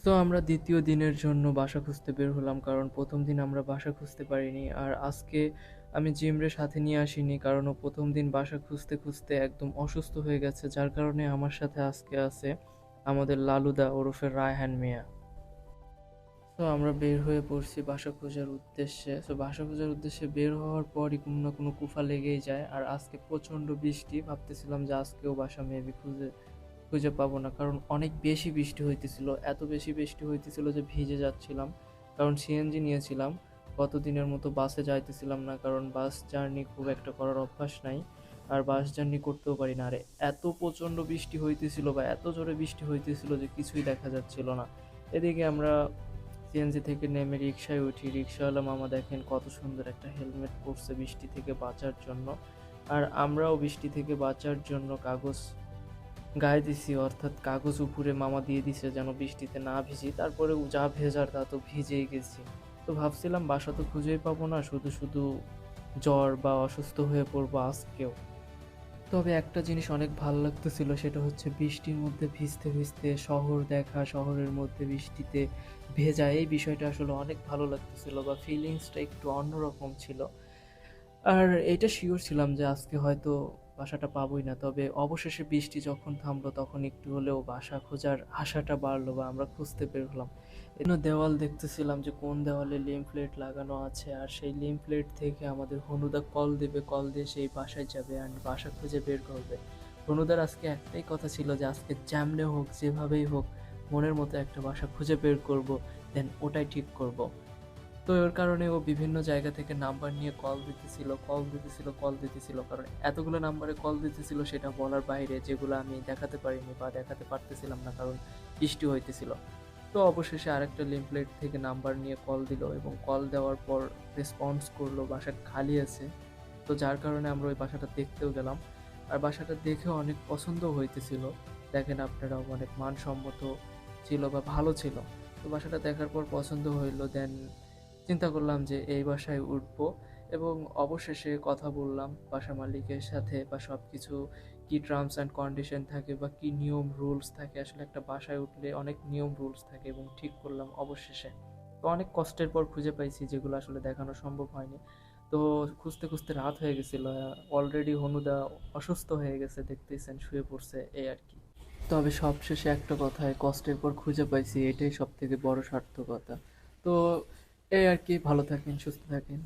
তো আমরা দ্বিতীয় দিনের জন্য বাসা খুঁজতে বের হলাম, কারণ প্রথম দিন আমরা বাসা খুঁজতে পারিনি। আর আজকে আমি জিমরে সাথে নিয়ে আসিনি, কারণ ও প্রথম দিন বাসা খুঁজতে খুঁজতে একদম অসুস্থ হয়ে গেছে, যার কারণে আমার সাথে আজকে আছে আমাদের লালুদা ওরফে রায়হান মিয়া। তো আমরা বের হয়ে পড়ছি বাসা খোঁজার উদ্দেশ্যে। তো বাসা খোঁজার উদ্দেশ্যে বের হওয়ার পরই কোনো না কোনো কুফা লেগেই যায়। আর আজকে প্রচণ্ড বৃষ্টি, ভাবতেছিলাম যে আজকেও বাসা মেবি খুঁজে খুঁজে পাবো না, কারণ অনেক বেশি বৃষ্টি হইতেছিল। এত বেশি বৃষ্টি হইতেছিল যে ভিজে যাচ্ছিলাম, কারণ সিএনজি নিয়েছিলাম। গতদিনের মতো বাসে যাইতেছিলাম না, কারণ বাস জার্নি খুব একটা করার অভ্যাস নাই, আর বাস জার্নি করতেও পারি না। আর এত প্রচণ্ড বৃষ্টি হইতেছিল বা এত জোরে বৃষ্টি হইতেছিল যে কিছুই দেখা যাচ্ছিল না। এদিকে আমরা সিএনজি থেকে নেমে রিক্সায় উঠি। রিক্সাওয়ালা মামা দেখেন কত সুন্দর একটা হেলমেট পরছে বৃষ্টি থেকে বাঁচার জন্য। আর আমরাও বৃষ্টি থেকে বাঁচার জন্য কাগজ গায়ে দিছি, অর্থাৎ কাগজ উপরে মামা দিয়ে দিছে যেন বৃষ্টিতে না ভিজি। তারপরেও যা ভেজার তা তো ভিজেই গেছি। তো ভাবছিলাম বাসা তো খুঁজেই পাবো না, শুধু শুধু জ্বর বা অসুস্থ হয়ে পড়বো আজকেও। তবে একটা জিনিস অনেক ভালো লাগতেছিল, সেটা হচ্ছে বৃষ্টির মধ্যে ভিজতে ভিজতে শহর দেখা, শহরের মধ্যে বৃষ্টিতে ভেজা, এই বিষয়টা আসলে অনেক ভালো লাগতেছিল বা ফিলিংসটা একটু অন্যরকম ছিল। আর এটা শিওর ছিলাম যে আজকে হয়তো বাসাটা পাবোই না, তবে অবশেষে বৃষ্টি যখন থামলো তখন একটু হলেও বাসা খোঁজার আশাটা বাড়লো বা আমরা খুঁজতে বের হলাম। এজন্য দেওয়াল দেখতেছিলাম যে কোন দেওয়ালে লিমফ্লেট লাগানো আছে, আর সেই লিমফ্লেট থেকে আমাদের হনুদা কল দেবে, কল দিয়ে সেই বাসায় যাবে আর বাসা খুঁজে বের করবে। হনুদার আজকে একটাই কথা ছিল যে আজকে যেমনে হোক যেভাবেই হোক মনের মতো একটা বাসা খুঁজে বের করব, দেন ওটাই ঠিক করব। তো এর কারণে ও বিভিন্ন জায়গা থেকে নাম্বার নিয়ে কল দিতেছিল, কারণ এতগুলো নাম্বারে কল দিতেছিল সেটা বলার বাইরে, যেগুলো আমি দেখাতে পারিনি বা দেখাতে পারতেছিলাম না, কারণ বৃষ্টি হইতেছিল। তো অবশেষে আরেকটা লিমপ্লেট থেকে নাম্বার নিয়ে কল দিল, এবং কল দেওয়ার পর রেসপন্স করলো বাসা খালি আছে। তো যার কারণে আমরা ওই বাসাটা দেখতেও গেলাম। আর বাসাটা দেখেও অনেক পছন্দ হইতেছিল। দেখেন আপনারাও, অনেক মানসম্মত ছিল বা ভালো ছিল। তো বাসাটা দেখার পর পছন্দ হইলো, দেন চিন্তা করলাম যে এই বাসায় উঠবো। এবং অবশেষে কথা বললাম বাসা মালিকের সাথে, বা সব কিছু কি টার্মস অ্যান্ড কন্ডিশন থাকে বা কি নিয়ম রুলস থাকে, আসলে একটা বাসায় উঠলে অনেক নিয়ম রুলস থাকে, এবং ঠিক করলাম অবশেষে। তো অনেক কষ্টের পর খুঁজে পাইছি, যেগুলো আসলে দেখানো সম্ভব হয়নি। তো খুঁজতে খুঁজতে রাত হয়ে গেছিল। অলরেডি হনুদা অসুস্থ হয়ে গেছে, দেখতেইছেন শুয়ে পড়ছে, এই আর কি। তবে সবশেষে একটা কথায়, কষ্টের পর খুঁজে পাইছি, এটাই সব থেকে বড় সার্থকতা। তো এই আর কি, ভালো থাকেন, সুস্থ থাকেন।